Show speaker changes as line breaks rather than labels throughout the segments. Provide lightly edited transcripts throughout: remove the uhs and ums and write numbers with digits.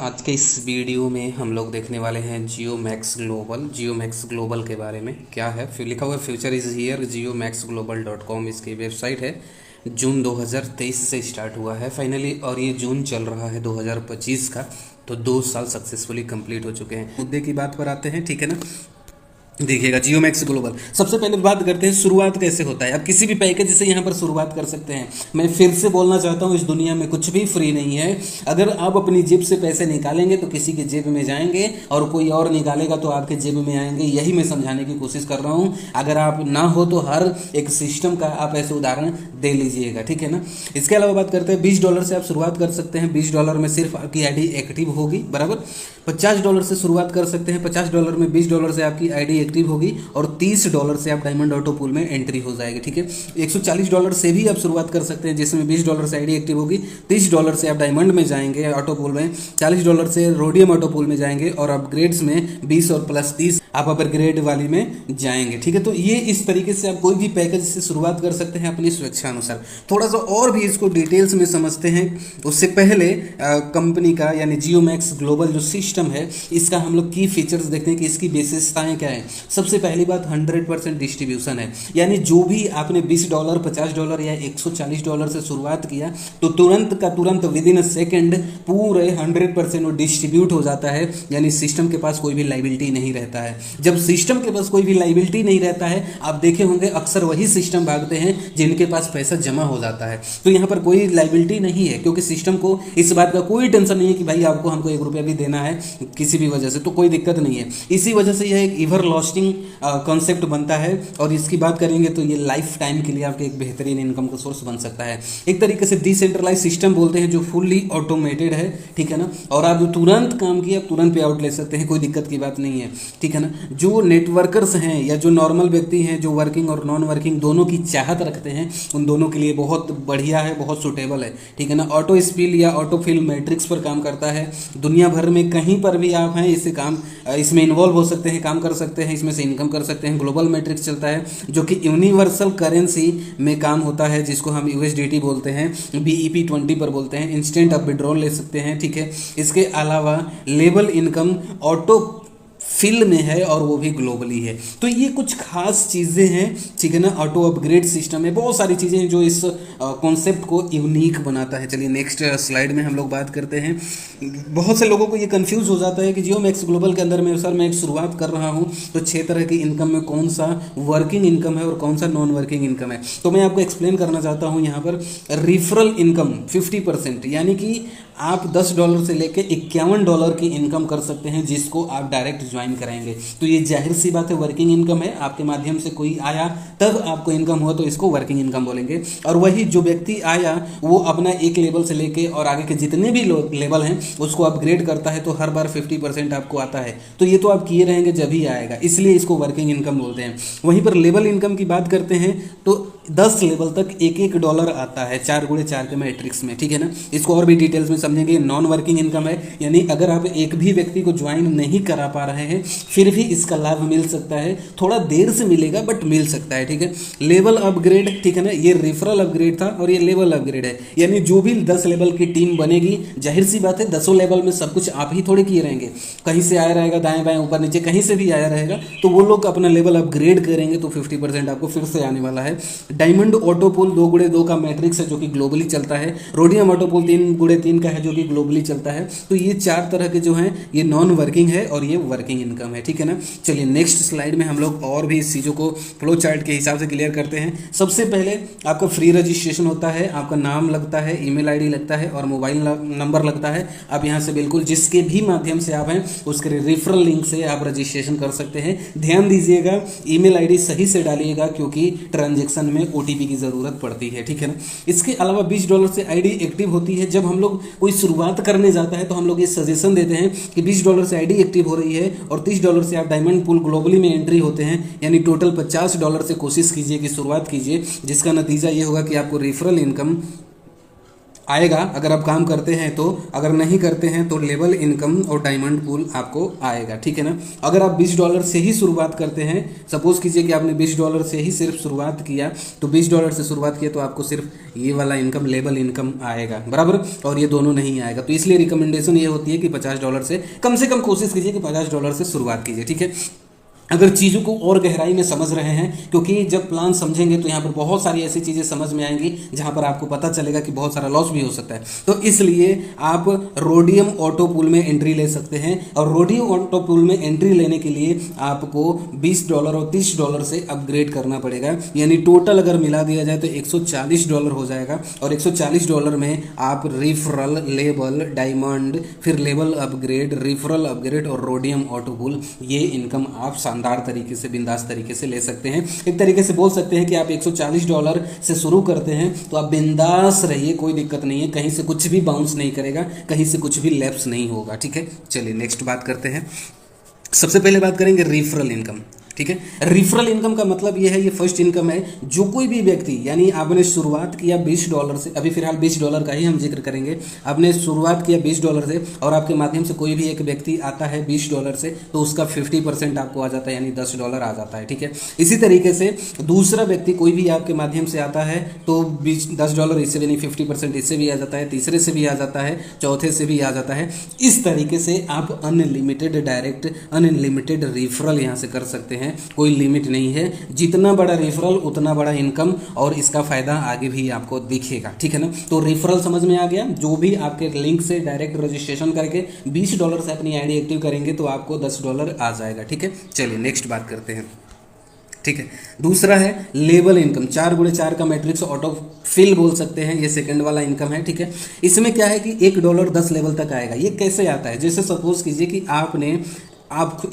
आज के इस वीडियो में हम लोग देखने वाले हैं जियो मैक्स ग्लोबल के बारे में। क्या है, फिर लिखा हुआ फ्यूचर इज़ हियर, GeoMaxGlobal.com इसकी वेबसाइट है। जून 2023 से स्टार्ट हुआ है फाइनली, और ये जून चल रहा है 2025 का। तो 2 साल सक्सेसफुली कंप्लीट हो चुके हैं। मुद्दे की बात पर आते हैं, ठीक है ना। देखिएगा जियो मैक्स ग्लोबल, सबसे पहले बात करते हैं शुरुआत कैसे होता है। आप किसी भी पैकेज से यहाँ पर शुरुआत कर सकते हैं। मैं फिर से बोलना चाहता हूँ, इस दुनिया में कुछ भी फ्री नहीं है। अगर आप अपनी जेब से पैसे निकालेंगे तो किसी के जेब में जाएंगे, और कोई और निकालेगा तो आपके जेब में आएंगे। यही मैं समझाने की कोशिश कर रहा हूँ। अगर आप ना हो तो हर एक सिस्टम का आप ऐसे उदाहरण दे लीजिएगा, ठीक है ना। इसके अलावा बात करते हैं, $20 से आप शुरुआत कर सकते हैं। $20 में सिर्फ आपकी आईडी एक्टिव होगी, बराबर। $50 से शुरुआत कर सकते हैं। $50 में $20 से आपकी आईडी एक्टिव होगी, और $30 से आप डायमंड ऑटो पूल में एंट्री हो जाएगी, ठीक है। $140 से भी आप शुरुआत कर सकते हैं, जिसमें $20 से आईडी एक्टिव होगी। $30 से आप डायमंड में जाएंगे ऑटो पूल में। $40 से रोडियम ऑटो पूल में जाएंगे, और अपग्रेड्स में 20 और प्लस 30 आप अपग्रेड वाली में जाएंगे, ठीक है। तो ये इस तरीके से आप कोई भी पैकेज से शुरुआत कर सकते हैं अपनी स्वेच्छानुसार। थोड़ा सा और भी इसको डिटेल्स में समझते हैं, उससे पहले कंपनी का यानी जियो मैक्स ग्लोबल जो सिस्टम है, इसका हम लोग की फीचर्स देखते हैं कि इसकी विशेषताएं क्या है। सबसे पहली बात 100% डिस्ट्रीब्यूशन है, यानी जो भी आपने $20, $50 या $140 से शुरुआत किया, तो तुरंत का तुरंत विद इन अ सेकेंड पूरे 100% वो डिस्ट्रीब्यूट हो जाता है। यानी सिस्टम के पास कोई भी लाइबिलिटी नहीं रहता है। जब सिस्टम के पास कोई भी लाइबिलिटी नहीं रहता है, आप देखे होंगे अक्सर वही सिस्टम भागते हैं जिनके पास पैसा जमा हो जाता है। तो यहाँ पर कोई लाइबिलिटी नहीं है, क्योंकि सिस्टम को इस बात का कोई टेंशन नहीं है कि भाई आपको हमको ₹1 भी देना है किसी भी वजह से, तो कोई दिक्कत नहीं है। इसी वजह से यह एक एवर लास्टिंग कॉन्सेप्ट बनता है, और इसकी बात करेंगे तो ये लाइफ टाइम के लिए आपके एक बेहतरीन इनकम का सोर्स बन सकता है। एक तरीके से डिसेंट्रलाइज सिस्टम बोलते हैं, जो फुल्ली ऑटोमेटेड है, ठीक है ना। और आप जो तुरंत काम किया आप तुरंत पे आउट ले सकते हैं, कोई दिक्कत की बात नहीं है, ठीक है ना। जो नेटवर्कर्स हैं या जो नॉर्मल व्यक्ति हैं, जो वर्किंग और नॉन वर्किंग दोनों की चाहत रखते हैं, उन दोनों के लिए बहुत बढ़िया है, बहुत सुटेबल है, ठीक है ना। ऑटो स्पिल या ऑटो फिल मैट्रिक्स पर काम करता है। दुनिया भर में कहीं पर भी आप हैं इसमें इन्वॉल्व हो सकते हैं, काम कर सकते हैं, इसमें से इनकम कर सकते हैं। ग्लोबल मैट्रिक्स चलता है, जो कि यूनिवर्सल करेंसी में काम होता है, जिसको हम USDT बोलते हैं, BEP20 पर बोलते हैं। इंस्टेंट आप विड्रॉल ले सकते हैं, ठीक है। इसके अलावा लेबल इनकम ऑटो फिल में है, और वो भी ग्लोबली है। तो ये कुछ खास चीज़ें हैं, ठीक है ना। ऑटो अपग्रेड सिस्टम है, बहुत सारी चीज़ें हैं जो इस कॉन्सेप्ट को यूनिक बनाता है। चलिए नेक्स्ट स्लाइड में हम लोग बात करते हैं। बहुत से लोगों को ये कंफ्यूज हो जाता है कि जियो मैक्स ग्लोबल के अंदर में सर मैं एक शुरुआत कर रहा हूँ, तो 6 तरह की इनकम में कौन सा वर्किंग इनकम है और कौन सा नॉन वर्किंग इनकम है। तो मैं आपको एक्सप्लेन करना चाहता हूँ यहाँ पर। रेफरल इनकम 50%, यानी कि आप $10 से लेकर $51 की इनकम कर सकते हैं, जिसको आप डायरेक्ट ज्वाइन कराएंगे। तो ये जाहिर सी बात है वर्किंग इनकम है। आपके माध्यम से कोई आया तब आपको इनकम हुआ, तो इसको वर्किंग इनकम बोलेंगे। और वही जो व्यक्ति आया वो अपना एक लेवल से लेके और आगे के जितने भी लेवल हैं उसको अपग्रेड करता है, तो हर बार 50% आपको आता है। तो ये तो आप किए रहेंगे जब ही आएगा, इसलिए इसको वर्किंग इनकम बोलते हैं। वहीं पर लेवल इनकम की बात करते हैं तो 10 लेवल तक $1 आता है 4x4 के मैट्रिक्स में, ठीक है ना। इसको और भी डिटेल्स में समझेंगे। नॉन वर्किंग इनकम है, यानी अगर आप एक भी व्यक्ति को ज्वाइन नहीं करा पा रहे हैं फिर भी इसका लाभ मिल सकता है। थोड़ा देर से मिलेगा बट मिल सकता है, ठीक है। लेवल अपग्रेड, ठीक है ना, ये रेफरल अपग्रेड था और ये लेवल अपग्रेड है। यानी जो भी 10 लेवल की टीम बनेगी, जाहिर सी बात है 10 लेवल में सब कुछ आप ही थोड़े किए रहेंगे, कहीं से आया रहेगा, दाएं बाएं ऊपर नीचे कहीं से भी आया रहेगा। तो वो लोग अपना लेवल अपग्रेड करेंगे तो 50% आपको फिर से आने वाला है। डायमंड ऑटो पूल 2x2 का मैट्रिक्स है, जो कि ग्लोबली चलता है। रोडियम ऑटो पूल 3x3 का है, जो कि ग्लोबली चलता है। तो ये 4 तरह के जो हैं ये नॉन वर्किंग है और ये वर्किंग इनकम है, ठीक है ना। चलिए नेक्स्ट स्लाइड में हम लोग और भी इस चीज़ों को फ्लो चार्ट के हिसाब से क्लियर करते हैं। सबसे पहले आपका फ्री रजिस्ट्रेशन होता है, आपका नाम लगता है, ईमेल आईडी लगता है और मोबाइल नंबर लगता है। आप यहाँ से बिल्कुल जिसके भी माध्यम से आप हैं उसके रेफरल लिंक से आप रजिस्ट्रेशन कर सकते हैं। ध्यान दीजिएगा ईमेल आईडी सही से डालिएगा, क्योंकि ट्रांजेक्शन में OTP की ज़रूरत पड़ती है, ठीक है ना। इसके अलावा $20 से आईडी एक्टिव होती है। जब हम लोग कोई शुरुआत करने जाता है तो हम लोग ये सजेशन देते हैं कि $20 से आईडी एक्टिव हो रही है और $30 से आप डायमंड पूल ग्लोबली में एंट्री होते हैं, यानी टोटल $50 से कोशिश कीजिए कि शुरुआत कीजिए, जिसका नतीजा ये होगा कि आपको रेफरल इनकम आएगा अगर आप काम करते हैं तो, अगर नहीं करते हैं तो लेवल इनकम और डायमंड पूल आपको आएगा, ठीक है ना। अगर आप $20 से ही शुरुआत करते हैं, सपोज कीजिए कि आपने $20 से ही सिर्फ शुरुआत किया, तो $20 से शुरुआत किया तो आपको सिर्फ ये वाला इनकम लेवल इनकम आएगा, बराबर, और ये दोनों नहीं आएगा। तो इसलिए रिकमेंडेशन ये होती है कि $50 से कम कोशिश कीजिए कि $50 से शुरुआत कीजिए, ठीक है। अगर चीज़ों को और गहराई में समझ रहे हैं, क्योंकि जब प्लान समझेंगे तो यहाँ पर बहुत सारी ऐसी चीज़ें समझ में आएंगी जहाँ पर आपको पता चलेगा कि बहुत सारा लॉस भी हो सकता है। तो इसलिए आप रोडियम ऑटो पूल में एंट्री ले सकते हैं, और रोडियम ऑटो पूल में एंट्री लेने के लिए आपको $20 और $30 से अपग्रेड करना पड़ेगा, यानी टोटल अगर मिला दिया जाए तो $140 हो जाएगा। और $140 में आप रिफरल, लेवल, डायमंड, फिर लेवल अपग्रेड, रिफरल अपग्रेड और रोडियम ऑटो पूल, ये इनकम आप शानदार तरीके से, बिंदास तरीके से ले सकते हैं। एक तरीके से बोल सकते हैं कि आप $140 से शुरू करते हैं तो आप बिंदास रहिए, कोई दिक्कत नहीं है, कहीं से कुछ भी बाउंस नहीं करेगा, कहीं से कुछ भी लैप्स नहीं होगा, ठीक है। चलिए नेक्स्ट बात करते हैं। सबसे पहले बात करेंगे रेफरल इनकम, ठीक है। रेफरल इनकम का मतलब ये है, ये फर्स्ट इनकम है। जो कोई भी व्यक्ति, यानी आपने शुरुआत किया $20 से, अभी फिलहाल $20 का ही हम जिक्र करेंगे, आपने शुरुआत किया $20 से और आपके माध्यम से कोई भी एक व्यक्ति आता है $20 से, तो उसका 50% आपको आ जाता है, यानी $10 आ जाता है, ठीक है। इसी तरीके से दूसरा व्यक्ति कोई भी आपके माध्यम से आता है तो $10 इससे भी नहीं, 50% इससे भी आ जाता है, तीसरे से भी आ जाता है, चौथे से भी आ जाता है। इस तरीके से आप अनलिमिटेड डायरेक्ट, अनलिमिटेड रेफरल यहाँ से कर सकते हैं, कोई लिमिट नहीं है। जितना बड़ा रेफरल उतना बड़ा इनकम, और इसका फायदा आगे भी आपको दिखेगा, ठीक है ना। तो रेफरल समझ में आ गया। जो भी आपके लिंक से डायरेक्ट रजिस्ट्रेशन करके $20 से अपनी आईडी एक्टिव करेंगे तो आपको $10 आ जाएगा, ठीक है। चलिए नेक्स्ट बात करते हैं, ठीक है। दूसरा है लेवल इनकम, 4x4 का मैट्रिक्स ऑटो फिल बोल सकते हैं, ये सेकंड वाला इनकम है, ठीक है। इसमें क्या है कि $1 10 लेवल तक आएगा। ये कैसे आता है? जैसे सपोज कीजिए कि आप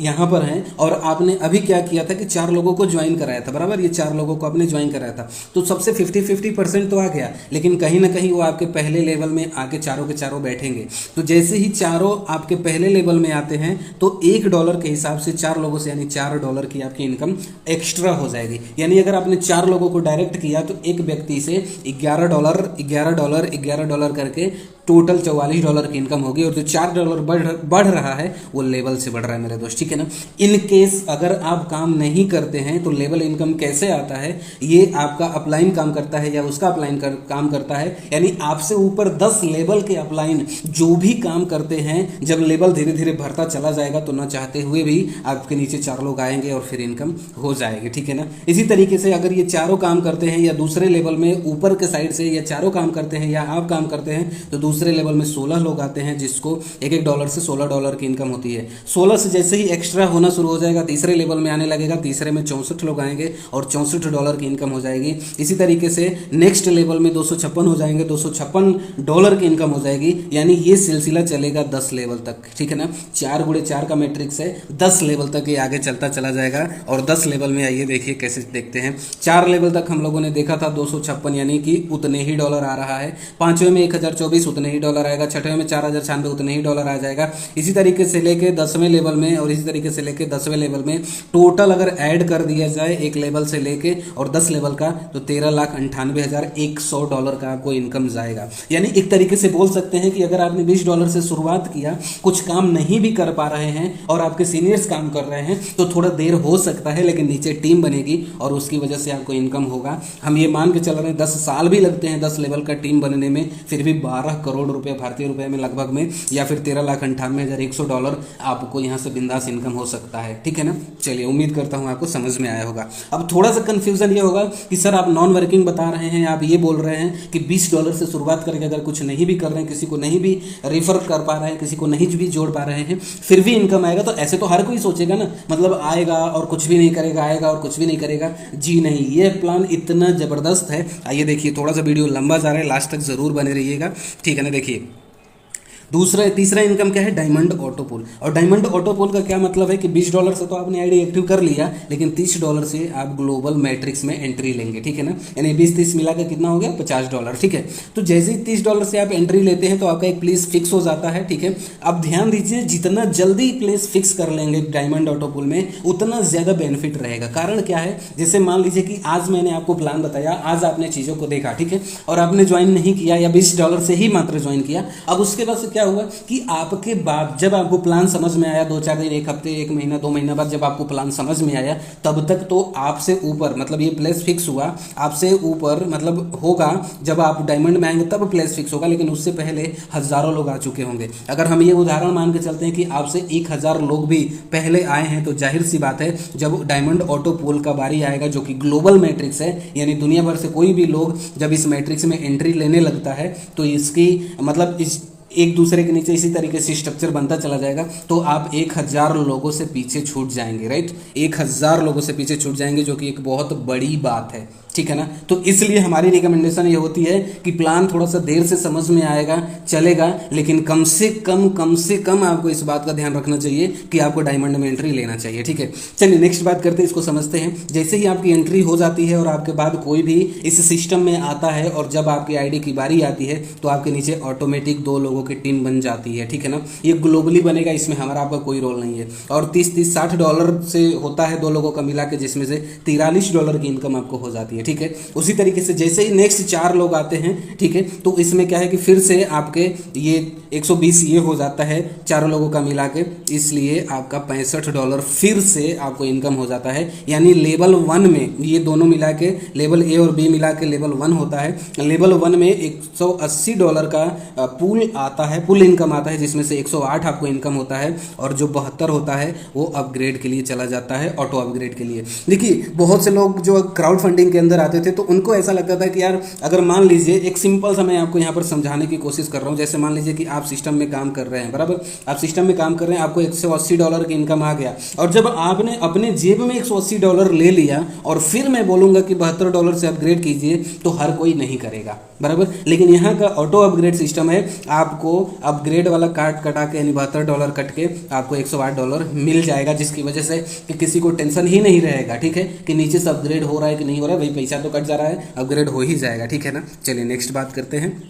यहाँ पर हैं और आपने अभी क्या किया था कि 4 लोगों को ज्वाइन कराया था, बराबर, ये 4 लोगों को आपने ज्वाइन कराया था, तो सबसे 50-50% तो आ गया, लेकिन कहीं ना कहीं वो आपके पहले लेवल में आके चारों के चारों बैठेंगे। तो जैसे ही चारों आपके पहले लेवल में आते हैं तो $1 के हिसाब से 4 लोगों से, यानी $4 की आपकी इनकम एक्स्ट्रा हो जाएगी। यानी अगर आपने 4 लोगों को डायरेक्ट किया तो एक व्यक्ति से $11 करके टोटल $44 की इनकम होगी, और जो $4 बढ़ रहा है वो लेवल से बढ़ रहा है मेरे दोस्त, ठीक है ना। इन केस अगर आप काम नहीं करते हैं तो लेवल इनकम कैसे आता है? ये आपका अपलाइन काम करता है या उसका अपलाइन काम करता है, यानी आपसे ऊपर 10 लेवल के अपलाइन जो भी काम करते हैं, जब लेवल धीरे धीरे बढ़ता चला जाएगा तो ना चाहते हुए भी आपके नीचे 4 लोग आएंगे और फिर इनकम हो जाएगी, ठीक है ना। इसी तरीके से अगर ये चारों काम करते हैं या दूसरे लेवल में ऊपर के साइड से या चारों काम करते हैं या आप काम करते हैं, तो दूसरे लेवल में 16 लोग आते हैं, जिसको $1 से $16 की इनकम होती है। 16 से जैसे ही एक्स्ट्रा होना शुरू हो जाएगा तीसरे लेवल में आने लगेगा, तीसरे में 64 लोग आएंगे और $64 की इनकम हो जाएगी। इसी तरीके से नेक्स्ट लेवल में 256 हो जाएंगे, $256 की इनकम हो जाएगी। यानी ये सिलसिला चलेगा 10 लेवल तक, ठीक है ना। 4x4 का मैट्रिक्स है, 10 लेवल तक ये आगे चलता चला जाएगा। और 10 लेवल में आइए देखिए कैसे देखते हैं। 4 लेवल तक हम लोगों ने देखा था 256, यानी कि उतने ही डॉलर आ रहा है। 5वें में 1024 उतने ही डॉलर आएगा। 6वें में 4096 उतने ही डॉलर आ जाएगा। इसी तरीके से लेके 10वें लेवल में और इसी तरीके से लेके 10वें लेवल में टोटल अगर ऐड कर दिया जाए एक लेवल से लेके और 10 लेवल का, तो $13,98,100 का आपको इनकम जाएगा। यानी एक तरीके से बोल सकते हैं कि अगर आपने $20 से शुरुआत किया, कुछ काम नहीं भी कर पा रहे हैं और आपके सीनियर्स काम कर रहे हैं, तो थोड़ा देर हो सकता है, लेकिन नीचे टीम बनेगी और उसकी वजह से आपको इनकम होगा। हम ये मान के चल रहे हैं 10 साल भी लगते हैं 10 लेवल का टीम बनने में, फिर भी 12 करोड़ रुपए भारतीय रुपए में लगभग में, या फिर $13,98,100 आपको यहाँ से बिंदास इनकम हो सकता है, ठीक है ना। चलिए, उम्मीद करता हूँ आपको समझ में आया होगा। अब थोड़ा सा कंफ्यूजन ये होगा कि सर आप नॉन वर्किंग बता रहे हैं, आप ये बोल रहे हैं कि $20 से शुरुआत करके अगर कुछ नहीं भी कर रहे हैं, किसी को नहीं भी रेफर कर पा रहे हैं, किसी को नहीं भी जोड़ पा रहे हैं, फिर भी इनकम आएगा, तो ऐसे तो हर कोई सोचेगा ना, मतलब आएगा और कुछ भी नहीं करेगा, आएगा और कुछ भी नहीं करेगा। जी नहीं, ये प्लान इतना ज़बरदस्त है। आइए देखिए, थोड़ा सा वीडियो लंबा जा रहा है, लास्ट तक ज़रूर बने रहिएगा, ठीक है ना। देखिए, दूसरा तीसरा इनकम क्या है, डायमंड ऑटो पूल। और डायमंड ऑटो पूल का क्या मतलब है कि $20 से तो आपने आईडी एक्टिव कर लिया, लेकिन $30 से आप ग्लोबल मैट्रिक्स में एंट्री लेंगे, ठीक है ना। यानी 20-30 मिला के कितना हो गया, $50, ठीक है। तो जैसे ही $30 से आप एंट्री लेते हैं तो आपका एक प्लेस फिक्स हो जाता है, ठीक है। अब ध्यान दीजिए, जितना जल्दी प्लेस फिक्स कर लेंगे डायमंड ऑटो पूल में उतना ज़्यादा बेनिफिट रहेगा। कारण क्या है, जैसे मान लीजिए कि आज मैंने आपको प्लान बताया, आज आपने चीज़ों को देखा, ठीक है, और आपने ज्वाइन नहीं किया या $20 से ही मात्र ज्वाइन किया। अब उसके बाद से क्या हुआ कि आपके बाद जब आपको प्लान समझ में आया, 2-4 दिन, एक हफ्ते, 1 महीना, 2 महीना बाद जब आपको प्लान समझ में आया, तब तक तो आपसे ऊपर, मतलब ये प्लेस फिक्स हुआ, आपसे ऊपर मतलब होगा जब आप डायमंड में आएंगे तब प्लेस फिक्स होगा, लेकिन उससे पहले हज़ारों लोग आ चुके होंगे। अगर हम ये उदाहरण मान के चलते हैं कि आपसे 1000 लोग भी पहले आए हैं, तो जाहिर सी बात है जब डायमंड ऑटो पूल का बारी आएगा, जो कि ग्लोबल मैट्रिक्स है, यानी दुनिया भर से कोई भी लोग जब इस मैट्रिक्स में एंट्री लेने लगता है तो इसकी मतलब इस एक दूसरे के नीचे इसी तरीके से स्ट्रक्चर बनता चला जाएगा, तो आप 1000 लोगों से पीछे छूट जाएंगे, राइट। 1000 लोगों से पीछे छूट जाएंगे, जो कि एक बहुत बड़ी बात है, ठीक है ना। तो इसलिए हमारी रिकमेंडेशन ये होती है कि प्लान थोड़ा सा देर से समझ में आएगा, चलेगा, लेकिन कम से कम आपको इस बात का ध्यान रखना चाहिए कि आपको डायमंड में एंट्री लेना चाहिए, ठीक है। चलिए नेक्स्ट बात करते हैं, इसको समझते हैं। जैसे ही आपकी एंट्री हो जाती है और आपके बाद कोई भी इस सिस्टम में आता है और जब आपकी आईडी की बारी आती है तो आपके नीचे ऑटोमेटिक 2 लोगों की टीम बन जाती है, ठीक है ना। ये ग्लोबली बनेगा, इसमें हमारा आपका कोई रोल नहीं है। और $30-60 से होता है 2 लोगों का मिला के, जिसमें से $43 की इनकम आपको हो जाती है, ठीक है। उसी तरीके से जैसे ही नेक्स्ट 4 लोग आते हैं, ठीक है, तो इसमें क्या है कि फिर से आपके ये 120 ये हो जाता है 4 लोगों का मिला के, इसलिए आपका $65 फिर से आपको इनकम हो जाता है। यानी लेवल 1 में ये दोनों मिला के, लेवल ए और बी मिला के लेवल 1 होता है। लेवल 1 में $180 का पूल आता है, पूल इनकम आता है, जिसमें से 108 आपको इनकम होता है, और जो 72 होता है वो अपग्रेड के लिए चला जाता है, ऑटो अपग्रेड के लिए। देखिए बहुत से लोग जो क्राउड फंडिंग के अंदर आते थे तो उनको ऐसा लगता था कि यार अगर मान लीजिए, एक सिंपल सा मैं आपको यहाँ पर समझाने की कोशिश कर रहा हूँ। जैसे मान लीजिए कि आप सिस्टम में काम कर रहे हैं, बराबर, आप सिस्टम में काम कर रहे हैं, आपको $180 की इनकम आ गया, और जब आपने अपने जेब में $180 ले लिया और फिर मैं बोलूँगा कि $72 से अपग्रेड कीजिए, तो हर कोई नहीं करेगा, बराबर। लेकिन यहाँ का ऑटो अपग्रेड सिस्टम है, आपको अपग्रेड वाला कार्ड कटा के, यानी $72 कट के आपको $108 मिल जाएगा, जिसकी वजह से कि किसी को टेंशन ही नहीं रहेगा, ठीक है, कि नीचे से अपग्रेड हो रहा है कि नहीं हो रहा है, भाई पैसा तो कट जा रहा है, अपग्रेड हो ही जाएगा, ठीक है ना। चलिए नेक्स्ट बात करते हैं,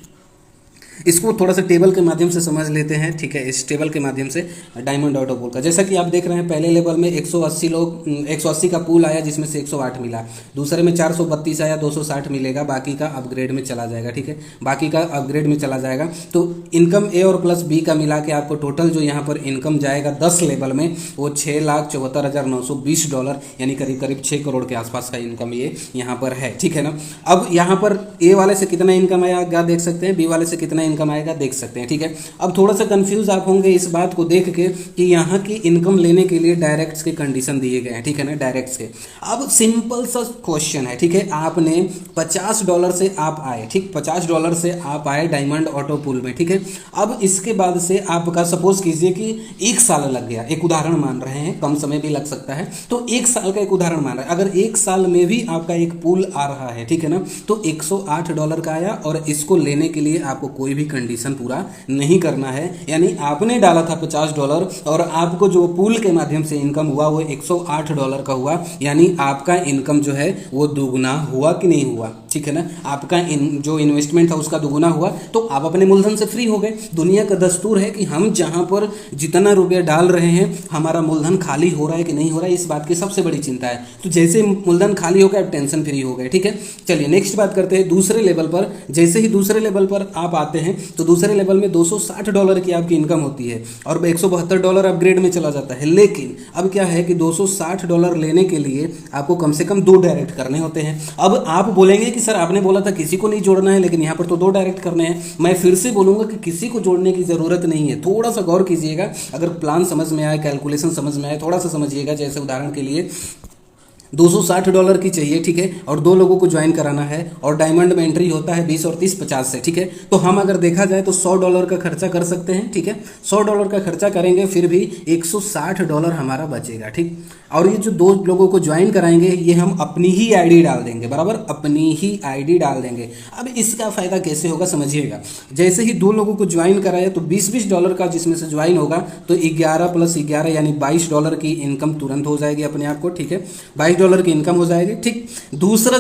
इसको थोड़ा सा टेबल के माध्यम से समझ लेते हैं, ठीक है। इस टेबल के माध्यम से डायमंड ऑटो पूल का, जैसा कि आप देख रहे हैं, पहले लेवल में 180 का पूल आया, जिसमें से 108 मिला। दूसरे में 432 आया, 260 मिलेगा, बाकी का अपग्रेड में चला जाएगा, ठीक है, बाकी का अपग्रेड में चला जाएगा। तो इनकम ए और प्लस बी का मिला के आपको टोटल जो यहाँ पर इनकम जाएगा 10 लेवल में, वो $6,74,920, यानी करीब करीब 6 करोड़ के आसपास का इनकम ये यहाँ पर है, ठीक है ना। अब यहाँ पर ए वाले से कितना इनकम आया क्या देख सकते हैं, बी वाले से कितना इनकम आएगा देख सकते हैं, ठीक है। अब थोड़ा सा कंफ्यूज आप होंगे इस बात को देख के कि यहाँ की इनकम लेने के लिए डायरेक्ट्स के कंडीशन दिए गए हैं, ठीक है ना, डायरेक्ट्स के। अब सिंपल सा क्वेश्चन है, ठीक है, आपने $50 से आप आए, ठीक, $50 से आप आए डायमंड ऑटो पूल में, ठीक है। अब इसके बाद से आपका सपोज कीजिए कि 1 साल लग गया, एक उदाहरण मान रहे हैं, कम समय भी लग सकता है, तो 1 साल का एक उदाहरण मान रहे हैं। अगर 1 साल में भी आपका एक पूल आ रहा है, ठीक है ना, तो $108 का आया, और इसको लेने के लिए आपको कोई भी कंडीशन पूरा नहीं करना है। यानी आपने डाला था $50 और आपको जो पूल के माध्यम से इनकम हुआ वो $108 का हुआ, यानी आपका इनकम जो है वो दुगना हुआ कि नहीं हुआ, ठीक है ना। आपका जो इन्वेस्टमेंट था उसका दुगना हुआ, तो आप अपने मूलधन से फ्री हो गए। दुनिया का दस्तूर है कि हम जहां पर जितना रुपया डाल रहे हैं हमारा मूलधन खाली हो रहा है कि नहीं हो रहा है, इस बात की सबसे बड़ी चिंता है। तो जैसे मूलधन खाली हो गया, आप टेंशन फ्री हो गए, ठीक है। चलिए नेक्स्ट बात करते हैं दूसरे लेवल पर। जैसे ही दूसरे लेवल पर आप आते हैं तो दूसरे लेवल में $260 की आपकी इनकम होती है और $172 अपग्रेड में चला जाता है। लेकिन अब क्या है कि $260 लेने के लिए आपको कम से कम 2 डायरेक्ट करने होते हैं। अब आप बोलेंगे कि सर आपने बोला था किसी को नहीं जोड़ना है, लेकिन यहाँ पर तो 2 डायरेक्ट करने हैं। मैं फिर से बोलूँगा कि किसी को जोड़ने की ज़रूरत नहीं है, थोड़ा सा गौर कीजिएगा। अगर प्लान समझ में आए, कैलकुलेशन समझ में आए, थोड़ा सा समझिएगा। जैसे उदाहरण के लिए $260 की चाहिए, ठीक है, और 2 लोगों को ज्वाइन कराना है, और डायमंड में एंट्री होता है 20 और 30 50 से, ठीक है। तो हम अगर देखा जाए तो $100 का खर्चा कर सकते हैं, ठीक है, $100 का खर्चा करेंगे, फिर भी $160 हमारा बचेगा, ठीक। और ये जो 2 लोगों को ज्वाइन कराएंगे ये हम अपनी ही आईडी डाल देंगे, बराबर, अपनी ही आईडी डाल देंगे। अब इसका फायदा कैसे होगा समझिएगा। जैसे ही 2 लोगों को ज्वाइन कराया तो $20 का जिसमें से ज्वाइन होगा तो 11 + 11 यानी $22 की इनकम तुरंत हो जाएगी अपने आप को, ठीक है, $22 की इनकम हो जाएगी, ठीक। दूसरा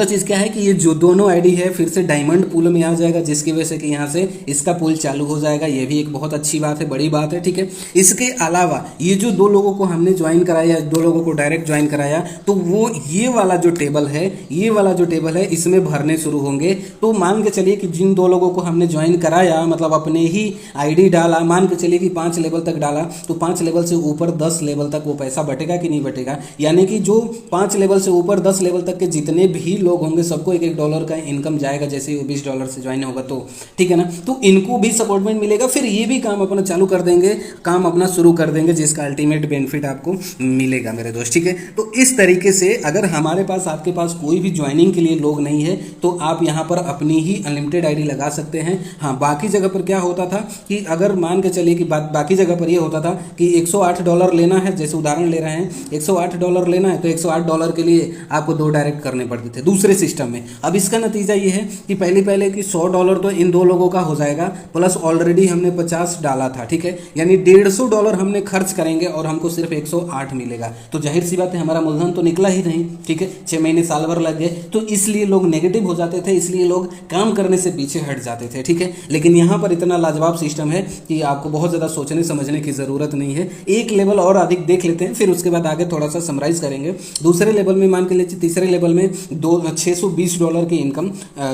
चीज़ क्या है कि ये जो दोनों आईडी है फिर से डायमंड पूल में आ जाएगा, जिसकी वजह से कि यहाँ से इसका पूल चालू हो जाएगा। ये भी एक बहुत अच्छी बात है, बड़ी बात है, ठीक है। इसके अलावा ये जो 2 लोगों को हमने ज्वाइन कराया, 2 लोगों को डायरेक्ट ज्वाइन कराया, तो वो ये वाला जो टेबल है इसमें भरने शुरू होंगे। तो मान के चलिए कि जिन 2 लोगों को हमने ज्वाइन कराया, मतलब अपने ही आईडी डाला, मान के चलिए कि 5 लेवल तक डाला, तो 5 लेवल से ऊपर 10 लेवल तक वो पैसा बटेगा कि नहीं बटेगा। यानी कि जो 5 लेवल से ऊपर 10 लेवल तक के जितने भी लोग होंगे सबको $1 का इनकम जाएगा, जैसे वो $20 से ज्वाइन होगा तो, ठीक है ना। तो इनको भी सपोर्टमेंट मिलेगा, फिर ये भी काम अपना चालू कर देंगे, काम अपना शुरू कर देंगे, जिसका अल्टीमेट बेनिफिट आपको मिलेगा मेरे दोस्त, ठीक है। तो इस तरीके से अगर हमारे पास, आपके पास कोई भी ज्वाइनिंग के लिए लोग नहीं है तो आप यहाँ पर अपनी ही अनलिमिटेड आईडी लगा सकते हैं। हाँ, बाकी जगह पर क्या होता था कि अगर मान के चलिए कि बाकी जगह पर ये होता था कि $108 लेना है, जैसे उदाहरण ले रहे हैं, $108 लेना है तो $108 के लिए आपको 2 डायरेक्ट करने पड़ते थे दूसरे सिस्टम में। अब इसका नतीजा ये है कि पहले कि $100 तो इन 2 लोगों का हो जाएगा, प्लस ऑलरेडी हमने 50 डाला था, ठीक है, यानी $150 हमने खर्च करेंगे और हमको सिर्फ 108 मिलेगा। तो जाहिर सी बात है हमारा मूलधन तो निकला ही नहीं, ठीक है, 6 महीने साल भर लग गए, तो इसलिए लोग नेगेटिव हो जाते थे, इसलिए लोग काम करने से पीछे हट जाते थे, ठीक है। लेकिन यहाँ पर इतना लाजवाब सिस्टम है कि आपको बहुत ज़्यादा सोचने समझने की ज़रूरत नहीं है। एक लेवल और अधिक देख लेते हैं, फिर उसके बाद आगे थोड़ा सा समराइज करेंगे। दूसरे लेवल में मान के लीजिए, तीसरे लेवल में $620 की इनकम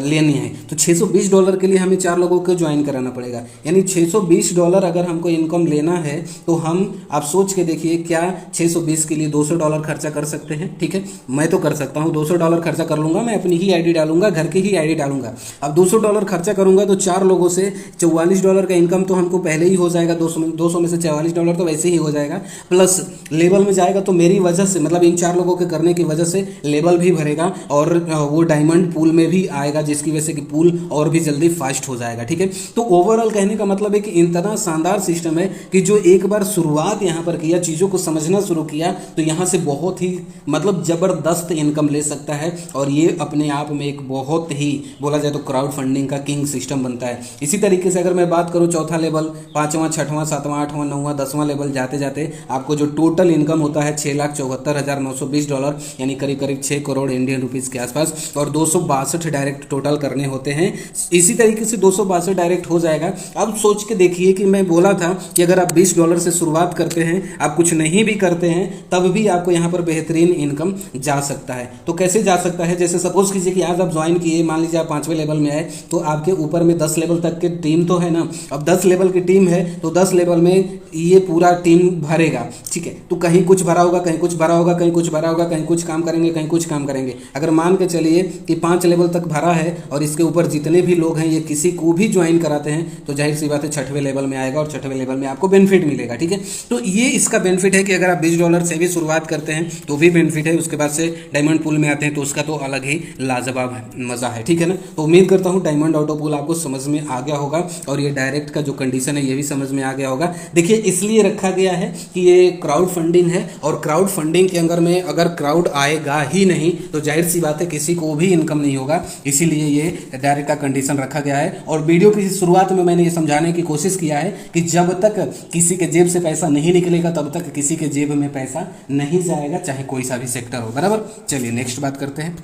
लेनी है, तो $620 के लिए हमें 4 लोगों को ज्वाइन कराना पड़ेगा, यानी $620 अगर हमको इनकम लेना है तो हम, आप सोच के देखिए, क्या 620 के लिए $200 खर्चा कर सकते हैं, ठीक है। मैं तो कर सकता हूँ, $200 खर्चा कर लूँगा, मैं अपनी ही आईडी डालूंगा, घर की ही आईडी डालूंगा। अब $200 खर्चा करूंगा तो 4 लोगों से $44 का इनकम तो हमको पहले ही हो जाएगा, 200 में से $44 तो वैसे ही हो जाएगा, प्लस लेवल में जाएगा तो मेरी वजह से, मतलब इन 4 लोगों के करने की वजह से लेवल भी भरेगा और वो डायमंड पूल में भी आएगा, जिसकी वजह से कि पूल और भी जल्दी फास्ट हो जाएगा, ठीक है। तो ओवरऑल कहने का मतलब है कि इतना शानदार सिस्टम है कि जो एक बार शुरुआत यहाँ पर किया, चीज़ों को समझना शुरू किया, तो यहाँ से बहुत ही मतलब ज़बरदस्त इनकम ले सकता है। और ये अपने आप में एक बहुत ही, बोला जाए तो क्राउड फंडिंग का किंग सिस्टम बनता है। इसी तरीके से अगर मैं बात करूँ चौथा लेवल, 5वां, 6वां, 7वां, 8वां, 9वां, 10वां लेवल जाते जाते आपको जो टोटल इनकम होता है $6,74,920, यानी करीब करीब 6 करोड़ इंडियन रुपीज़ के आसपास, और 262 डायरेक्ट टोटल करने होते हैं। इसी तरीके से 262 डायरेक्ट हो जाएगा। अब सोच के देखिए कि मैं बोला था कि अगर आप $20 से शुरुआत करते हैं, आप कुछ नहीं भी करते हैं, तब भी आपको यहाँ पर बेहतरीन इनकम जा सकता है। तो कैसे जा सकता है, जैसे सपोज कीजिए कि आज आप ज्वाइन किए, मान लीजिए आप 5वें लेवल में आए, तो आपके ऊपर में 10 लेवल तक के टीम तो है ना। अब 10 लेवल की टीम है तो 10 लेवल में ये पूरा टीम भरेगा, ठीक है। तो कहीं कुछ भरा होगा, कहीं कुछ भरा होगा, कहीं कुछ भरा होगा, कहीं कुछ काम करेंगे, कहीं कुछ काम करेंगे। अगर मान के चलिए कि 5 लेवल तक भरा है और इसके ऊपर जितने भी लोग हैं ये किसी को भी ज्वाइन कराते हैं, तो जाहिर सी बात है 6वें लेवल में आएगा और 6वें लेवल में आपको बेनिफिट मिलेगा, ठीक है। तो ये इसका बेनिफिट है कि अगर आप $20 से भी शुरुआत करते हैं तो भी बेनिफिट है, उसके बाद से डायमंड पूल में आते हैं तो उसका तो अलग ही लाजवाब मज़ा है, ठीक है ना। तो उम्मीद करता हूँ डायमंड ऑटो पूल आपको समझ में आ गया होगा और ये डायरेक्ट का जो कंडीशन है ये भी समझ में आ गया होगा। देखिए, इसलिए रखा गया है कि ये क्राउड फंडिंग है, और क्राउड फंडिंग के अंदर में अगर क्राउड आएगा ही नहीं तो जाहिर सी बात है किसी को भी इनकम नहीं होगा, इसीलिए ये डायरेक्ट का कंडीशन रखा गया है। और वीडियो की शुरुआत में मैंने ये समझाने की कोशिश किया है कि जब तक किसी के जेब से पैसा नहीं निकलेगा तब तक किसी के जेब में पैसा नहीं जाएगा, चाहे कोई सा भी सेक्टर हो, बराबर। चलिए नेक्स्ट बात करते हैं,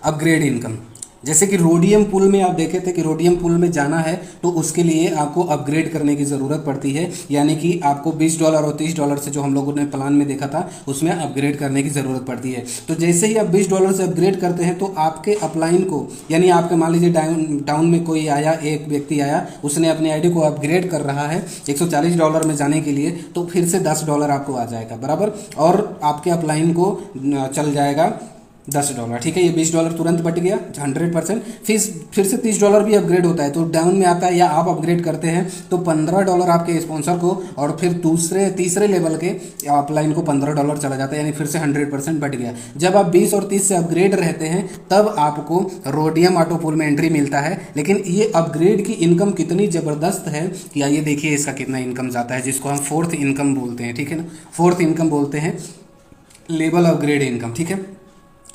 अपग्रेड इनकम। जैसे कि रोडियम पूल में आप देखे थे कि रोडियम पूल में जाना है तो उसके लिए आपको अपग्रेड करने की ज़रूरत पड़ती है, यानी कि आपको $20 और $30 से जो हम लोगों ने प्लान में देखा था उसमें अपग्रेड करने की ज़रूरत पड़ती है। तो जैसे ही आप $20 से अपग्रेड करते हैं तो आपके अपलाइन को, यानी आपके मान लीजिए टाउन में कोई आया, एक व्यक्ति आया, उसने अपनी आईडी को अपग्रेड कर रहा है $140 में जाने के लिए, तो फिर से $10 आपको आ जाएगा, बराबर। और आपके अपलाइन को चल जाएगा
$10, ठीक है। ये $20 तुरंत बट गया 100%। फिर से $30 भी अपग्रेड होता है तो डाउन में आता है, या आप अपग्रेड करते हैं तो $15 आपके स्पॉन्सर को, और फिर तीसरे लेवल के अपलाइन को $15 चला जाता है, यानी फिर से 100% बट गया। जब आप 20 और 30 से अपग्रेड रहते हैं तब आपको रोडियम ऑटो पूल में एंट्री मिलता है। लेकिन ये अपग्रेड की इनकम कितनी ज़बरदस्त है कि आइए देखिए इसका कितना इनकम जाता है, जिसको हम फोर्थ इनकम बोलते हैं, ठीक है ना। फोर्थ इनकम बोलते हैं लेवल अपग्रेड इनकम, ठीक है।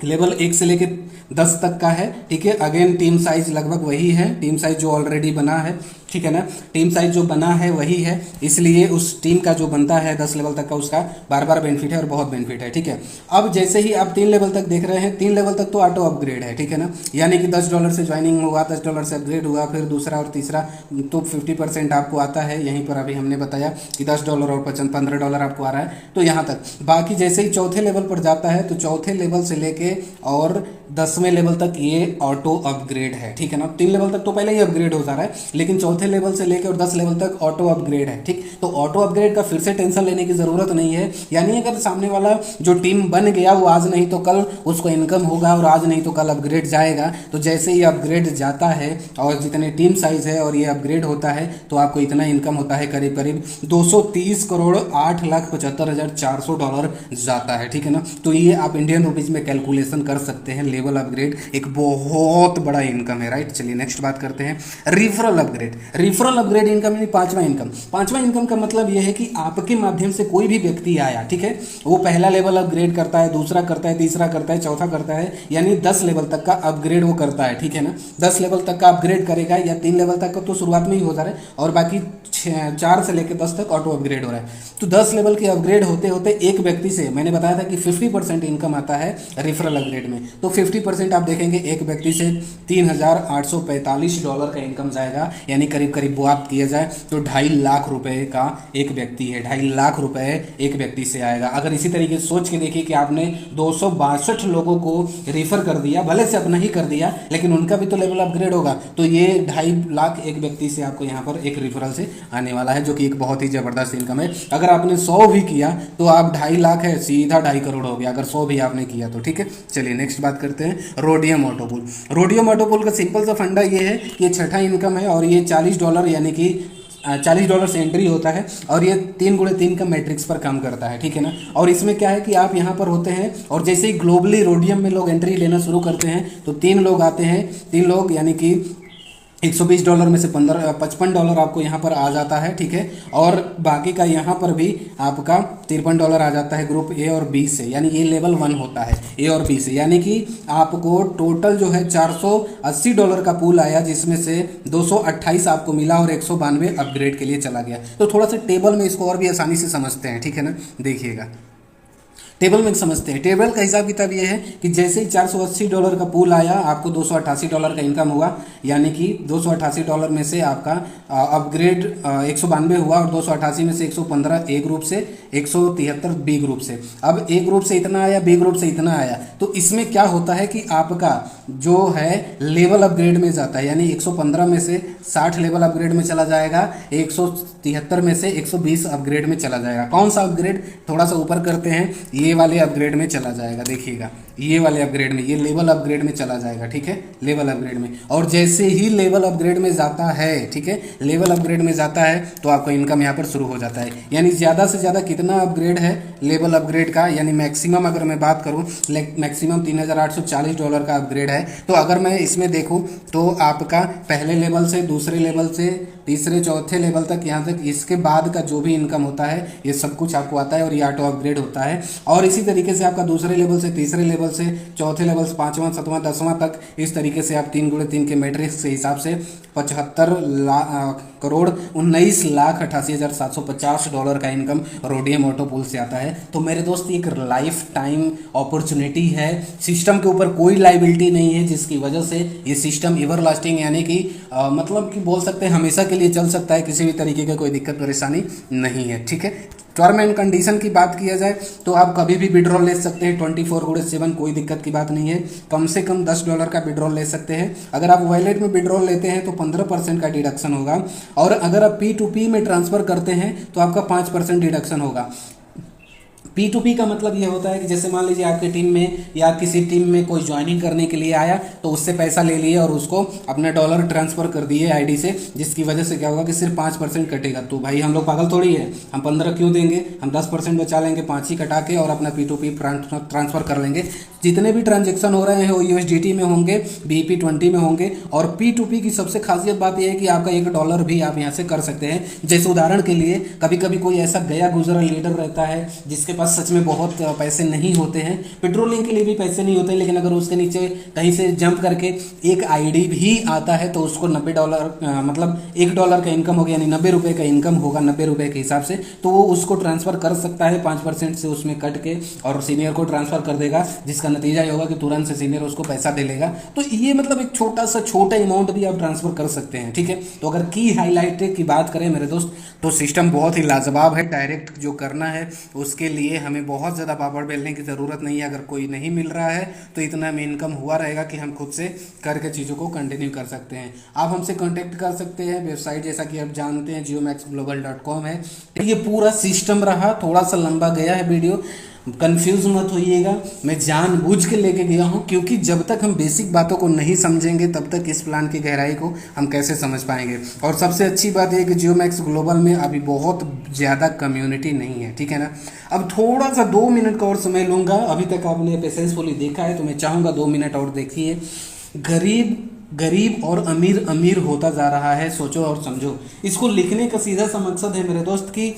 लेवल 1 से लेके 10 तक का है, ठीक है। अगेन टीम साइज लगभग वही है, टीम साइज जो ऑलरेडी बना है, ठीक है ना। टीम साइज जो बना है वही है, इसलिए उस टीम का जो बनता है 10 लेवल तक का उसका बार बार बेनिफिट है और बहुत बेनिफिट है, ठीक है। अब जैसे ही आप 3 लेवल तक देख रहे हैं, 3 लेवल तक तो ऑटो अपग्रेड है, ठीक है ना। यानी कि $10 से ज्वाइनिंग हुआ, $10 से अपग्रेड हुआ, फिर दूसरा और तीसरा तो 50% आपको आता है। यहीं पर अभी हमने बताया कि $10 और $15 आपको आ रहा है, तो यहाँ तक। बाकी जैसे ही चौथे लेवल पर जाता है तो चौथे लेवल से लेके और 10वें लेवल तक ये ऑटो अपग्रेड है, ठीक है ना। 3 लेवल तक तो पहले ही अपग्रेड हो जा रहा है, लेकिन चौथे लेवल से लेकर और 10 लेवल तक ऑटो अपग्रेड है, ठीक। तो ऑटो अपग्रेड का फिर से टेंशन लेने की ज़रूरत नहीं है। यानी अगर सामने वाला जो टीम बन गया वो आज नहीं तो कल उसको इनकम होगा, और आज नहीं तो कल अपग्रेड जाएगा। तो जैसे ही अपग्रेड जाता है और जितने टीम साइज है और ये अपग्रेड होता है तो आपको इतना इनकम होता है, करीब करीब $230,08,75,400 जाता है, ठीक है ना। तो ये आप इंडियन रुपीज़ में कैलकुलेशन कर सकते हैं। लेवल अपग्रेड एक बहुत बड़ा इनकम है, राइट। चलिए नेक्स्ट बात करते हैं referral upgrade. Referral upgrade income यानी पांचवा इनकम। पांचवा इनकम का मतलब यह है कि आपके माध्यम से कोई भी व्यक्ति आया, ठीक है, वो पहला लेवल अपग्रेड करता है, दूसरा करता है, तीसरा करता है, चौथा करता है, यानी 10 लेवल तक का अपग्रेड वो करता है, ठीक है ना। 10 लेवल तक का अपग्रेड करेगा, या 3 लेवल तक का तो शुरुआत में ही हो जा रहा है, और बाकी 4 से लेकर 10 तक ऑटो अपग्रेड हो रहा है। तो 10 लेवल के अपग्रेड होते होते एक व्यक्ति से, मैंने बताया था कि 50% इनकम आता है रेफरल अपग्रेड में, तो 50% आप देखेंगे एक व्यक्ति से $3,845 का इनकम जाएगा, यानी करीब करीब बात किया जाए तो 2.5 लाख रुपए का एक व्यक्ति है, 2.5 लाख रुपए एक व्यक्ति से आएगा। अगर इसी तरीके से सोच के देखिए कि आपने 262 लोगों को रेफर कर दिया, भले से अपना ही कर दिया, लेकिन उनका भी तो लेवल अपग्रेड होगा, तो ये 2.5 लाख एक व्यक्ति से आपको यहाँ पर एक रेफरल से आने वाला है, जो कि एक बहुत ही ज़बरदस्त इनकम है। अगर आपने 100 भी किया तो आप 2.5 लाख है, सीधा 2.5 करोड़ हो गया, अगर 100 भी आपने किया तो, ठीक है। चलिए नेक्स्ट बात करते हैं रोडियम ऑटोपूल। रोडियम ऑटोपूल का सिंपल सा फंडा ये है कि ये छठा इनकम है, और ये $40 यानी कि $40 से एंट्री होता है, और ये 3x3 का मैट्रिक्स पर काम करता है, ठीक है ना। और इसमें क्या है कि आप यहाँ पर होते हैं, और जैसे ही ग्लोबली रोडियम में लोग एंट्री लेना शुरू करते हैं तो 3 लोग आते हैं, 3 लोग यानी कि $120 में से $55 आपको यहाँ पर आ जाता है, ठीक है। और बाकी का यहाँ पर भी आपका $53 आ जाता है ग्रुप ए और बी से, यानी ये लेवल 1 होता है ए और बी से, यानी कि आपको टोटल जो है $480 का पूल आया, जिसमें से 228 आपको मिला और 192 अपग्रेड के लिए चला गया। तो थोड़ा सा टेबल में इसको और भी आसानी से समझते हैं, ठीक है ना। देखिएगा टेबल में समझते हैं। टेबल का हिसाब किताब ये है कि जैसे ही $480 का पूल आया, आपको $288 का इनकम हुआ, यानी कि $288 में से आपका अपग्रेड 192 हुआ, और 288 में से 115 ए ग्रुप से, 173 बी ग्रुप से। अब ए ग्रुप से इतना आया, बी ग्रुप से इतना आया, तो इसमें क्या होता है कि आपका जो है लेवल अपग्रेड में जाता है, यानी 115 में से 60 लेवल अपग्रेड में चला जाएगा, 173 में से 120 अपग्रेड में चला जाएगा। कौन सा अपग्रेड, थोड़ा सा ऊपर करते हैं, ये वाले अपग्रेड में चला जाएगा। देखिएगा ये वाले अपग्रेड में, ये लेवल अपग्रेड में चला जाएगा, ठीक है, लेवल अपग्रेड में। और जैसे ही लेवल अपग्रेड में जाता है, ठीक है, लेवल अपग्रेड में जाता है तो आपका इनकम यहाँ पर शुरू हो जाता है। यानी ज़्यादा से ज़्यादा कितना अपग्रेड है लेवल अपग्रेड का, यानी मैक्सिमम अगर मैं बात करूँ, मैक्सिमम $3,840 का अपग्रेड है। तो अगर मैं इसमें देखूँ तो आपका पहले लेवल से, दूसरे लेवल से, तीसरे चौथे लेवल तक, यहाँ तक इसके बाद का जो भी इनकम होता है ये सब कुछ आपको आता है, और ये ऑटो अपग्रेड होता है। और इसी तरीके से आपका दूसरे लेवल से, तीसरे लेवल से, चौथे लेवल से, 5वां, 7वां, 10वां तक, इस तरीके से आप 3x3 के मैट्रिक्स के हिसाब से 75,19,88,750 का इनकम रोडियम ऑटोपूल से आता है। तो मेरे दोस्त एक लाइफ टाइम अपॉर्चुनिटी है, सिस्टम के ऊपर कोई लाइबिलिटी नहीं है, जिसकी वजह से ये सिस्टम एवर लास्टिंग, यानी कि मतलब कि बोल सकते हैं हमेशा के लिए चल सकता है, किसी भी तरीके का कोई दिक्कत परेशानी नहीं है, ठीक है। टर्म एंड कंडीशन की बात किया जाए तो आप कभी भी विड्रॉल ले सकते हैं 24/7, कोई दिक्कत की बात नहीं है। कम से कम $10 का विड्रॉल ले सकते हैं। अगर आप वॉलेट में विड्रॉल लेते हैं तो 15% का डिडक्शन होगा, और अगर आप P2P में ट्रांसफ़र करते हैं तो आपका 5% डिडक्शन होगा। P2P का मतलब ये होता है कि जैसे मान लीजिए आपकी टीम में या किसी टीम में कोई ज्वाइनिंग करने के लिए आया, तो उससे पैसा ले लिए और उसको अपने डॉलर ट्रांसफ़र कर दिए आईडी से, जिसकी वजह से क्या होगा कि सिर्फ 5% कटेगा। तो भाई हम लोग पागल थोड़ी है, हम 15 क्यों देंगे, हम 10% बचा लेंगे, 5 ही कटा के और अपना P2P ट्रांसफ़र कर लेंगे। जितने भी ट्रांजेक्शन हो रहे हैं वो USDT में होंगे, BP20 में होंगे। और P2P की सबसे खासियत बात यह है कि आपका $1 भी आप यहाँ से कर सकते हैं। जैसे उदाहरण के लिए कभी कभी कोई ऐसा गया गुजरा लीडर रहता है जिसके पास सच में बहुत पैसे नहीं होते हैं, पेट्रोलिंग के लिए भी पैसे नहीं होते, लेकिन अगर उसके नीचे कहीं से जंप करके एक आईडी भी आता है तो उसको $90 मतलब $1 का इनकम हो गया, यानी 90 रुपये का इनकम होगा 90 रुपये के हिसाब से, तो वो उसको ट्रांसफ़र कर सकता है 5% से उसमें कट के और सीनियर को ट्रांसफ़र कर देगा, जिसका नतीजा ये होगा कि तुरंत से सीनियर उसको पैसा दे लेगा। तो ये मतलब एक छोटा अमाउंट भी आप ट्रांसफ़र कर सकते हैं, ठीक है। तो अगर की हाईलाइट की बात करें मेरे दोस्त, तो सिस्टम बहुत ही लाजवाब है। डायरेक्ट जो करना है उसके लिए हमें बहुत ज़्यादा पापड़ बेलने की ज़रूरत नहीं है। अगर कोई नहीं मिल रहा है तो इतना में इनकम हुआ रहेगा कि हम खुद से करके चीज़ों को कंटिन्यू कर सकते हैं। आप हमसे कॉन्टेक्ट कर सकते हैं। वेबसाइट जैसा कि आप जानते हैं geomaxglobal.com है। ये पूरा सिस्टम रहा, थोड़ा सा लंबा गया है वीडियो, कंफ्यूज मत होइएगा, मैं जानबूझ के लेके गया हूँ, क्योंकि जब तक हम बेसिक बातों को नहीं समझेंगे तब तक इस प्लान की गहराई को हम कैसे समझ पाएंगे। और सबसे अच्छी बात यह कि जियोमैक्स ग्लोबल में अभी बहुत ज़्यादा कम्युनिटी नहीं है, ठीक है ना। अब थोड़ा सा 2 मिनट का और समय लूँगा, अभी तक आपने पेशेंसफुली देखा है तो मैं चाहूँगा 2 मिनट और देखिए। गरीब और अमीर अमीर होता जा रहा है, सोचो और समझो। इसको लिखने का सीधा सा मकसद है मेरे दोस्त कि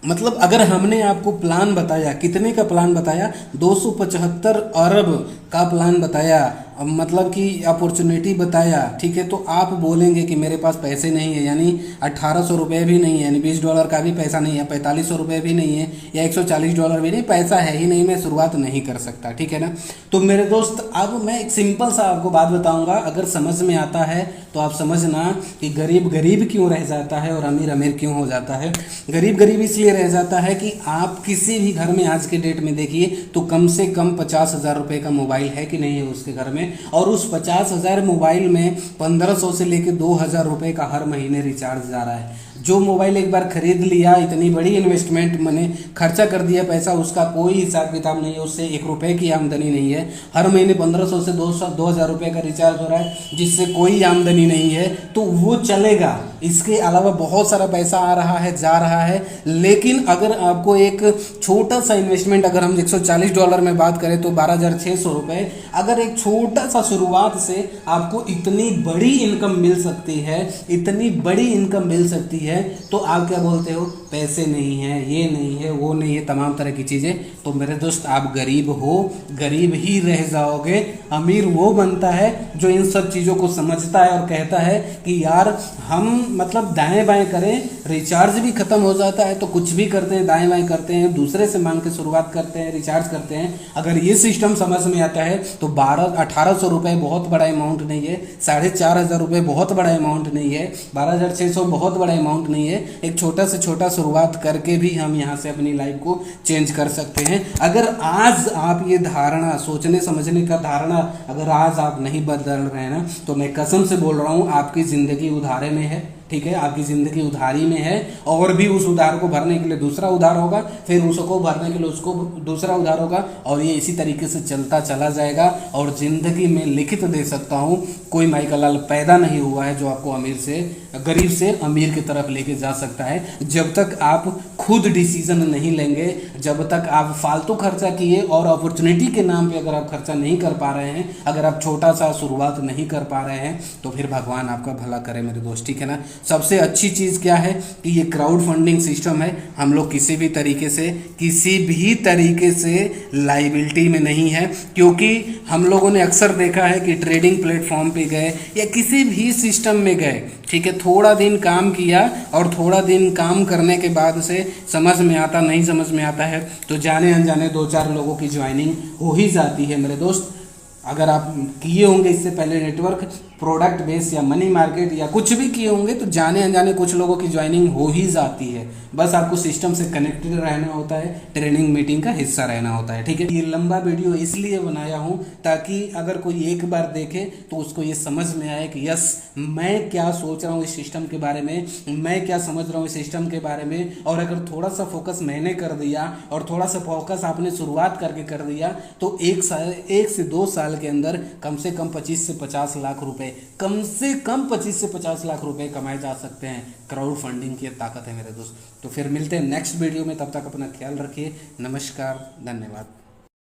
मतलब अगर हमने आपको प्लान बताया, कितने का प्लान बताया, 275 अरब का प्लान बताया, मतलब कि अपॉर्चुनिटी बताया, ठीक है, तो आप बोलेंगे कि मेरे पास पैसे नहीं है, यानी 1800 रुपये भी नहीं है, यानी $20 का भी पैसा नहीं है, 4500 रुपये भी नहीं है, या $140 भी नहीं, पैसा है ही नहीं, मैं शुरुआत नहीं कर सकता, ठीक है ना। तो मेरे दोस्त अब मैं एक सिंपल सा आपको बात बताऊंगा, अगर समझ में आता है तो आप समझना कि गरीब गरीब क्यों रह जाता है और अमीर अमीर क्यों हो जाता है। गरीब गरीब इसलिए रह जाता है कि आप किसी भी घर में आज के डेट में देखिए तो कम से कम 50,000 रुपये का मोबाइल है कि नहीं है उसके घर में, और उस 50,000 मोबाइल में 1500 से लेकर 2,000 रुपये का हर महीने रिचार्ज जा रहा है। जो मोबाइल एक बार खरीद लिया, इतनी बड़ी इन्वेस्टमेंट मैंने खर्चा कर दिया पैसा, उसका कोई हिसाब किताब नहीं है, उससे 1 रुपये की आमदनी नहीं है, हर महीने 1500 से 2,000 रुपये का रिचार्ज हो रहा है, जिससे कोई आमदनी नहीं है, तो वो चलेगा। इसके अलावा बहुत सारा पैसा आ रहा है, जा रहा है। लेकिन अगर आपको एक छोटा सा इन्वेस्टमेंट, अगर हम $140 में बात करें तो 12,600 रुपये, अगर एक छोटा सा शुरुआत से आपको इतनी बड़ी इनकम मिल सकती है, इतनी बड़ी इनकम मिल सकती है, तो आप क्या बोलते हो, पैसे नहीं है, ये नहीं है, वो नहीं है, तमाम तरह की चीज़ें। तो मेरे दोस्त आप गरीब हो, गरीब ही रह जाओगे। अमीर वो बनता है जो इन सब चीज़ों को समझता है और कहता है कि यार हम मतलब दाएं बाएं करें, रिचार्ज भी ख़त्म हो जाता है तो कुछ भी करते हैं, दाएं बाएं करते हैं, दूसरे से मांग के शुरुआत करते हैं, रिचार्ज करते हैं। अगर ये सिस्टम समझ में आता है तो 1800 रुपये बहुत बड़ा अमाउंट नहीं है, 4,500 रुपये बहुत बड़ा अमाउंट नहीं है, 12,600 बहुत बड़ा अमाउंट नहीं है। एक छोटा से छोटा शुरुआत करके भी हम यहाँ से अपनी लाइफ को चेंज कर सकते हैं। अगर आज आप ये धारणा, सोचने समझने का धारणा अगर आज आप नहीं बदल रहे हैं ना, तो मैं कसम से बोल रहा हूँ आपकी ज़िंदगी उधारे में है, ठीक है, आपकी ज़िंदगी उधारी में है। और भी उस उधार को भरने के लिए दूसरा उधार होगा, फिर उसको भरने के लिए उसको दूसरा उधार होगा, और ये इसी तरीके से चलता चला जाएगा। और ज़िंदगी में लिखित दे सकता हूँ, कोई माई का लाल पैदा नहीं हुआ है जो आपको अमीर से, गरीब से अमीर की तरफ लेके जा सकता है। जब तक आप खुद डिसीजन नहीं लेंगे, जब तक आप फालतू खर्चा किए और अपॉर्चुनिटी के नाम पे अगर आप खर्चा नहीं कर पा रहे हैं, अगर आप छोटा सा शुरुआत नहीं कर पा रहे हैं, तो फिर भगवान आपका भला करे मेरे दोस्त, ठीक है ना। सबसे अच्छी चीज़ क्या है कि ये क्राउड फंडिंग सिस्टम है। हम लोग किसी भी तरीके से लाइबिलिटी में नहीं है, क्योंकि हम लोगों ने अक्सर देखा है कि ट्रेडिंग प्लेटफॉर्म पे गए या किसी भी सिस्टम में गए, ठीक है, थोड़ा दिन काम किया और थोड़ा दिन काम करने के बाद से समझ में आता, नहीं समझ में आता है तो जाने अनजाने 2-4 लोगों की ज्वाइनिंग हो ही जाती है मेरे दोस्त। अगर आप किए होंगे इससे पहले नेटवर्क, प्रोडक्ट बेस या मनी मार्केट या कुछ भी किए होंगे तो जाने अनजाने कुछ लोगों की ज्वाइनिंग हो ही जाती है। बस आपको सिस्टम से कनेक्टेड रहना होता है, ट्रेनिंग मीटिंग का हिस्सा रहना होता है। ठीक है, ये लंबा वीडियो इसलिए बनाया हूँ ताकि अगर कोई एक बार देखे तो उसको ये समझ में आए कि यस, मैं क्या सोच रहा हूँ इस सिस्टम के बारे में, मैं क्या समझ रहा हूँ इस सिस्टम के बारे में। और अगर थोड़ा सा फोकस मैंने कर दिया और थोड़ा सा फोकस आपने शुरुआत करके कर दिया तो 1 से 2 साल के अंदर कम से कम 25 से 50 लाख रुपए, कम से कम 25 से 50 लाख रुपए कमाए जा सकते हैं। क्राउड फंडिंग की ताकत है मेरे दोस्त। तो फिर मिलते हैं नेक्स्ट वीडियो में, तब तक अपना ख्याल रखिए। नमस्कार, धन्यवाद।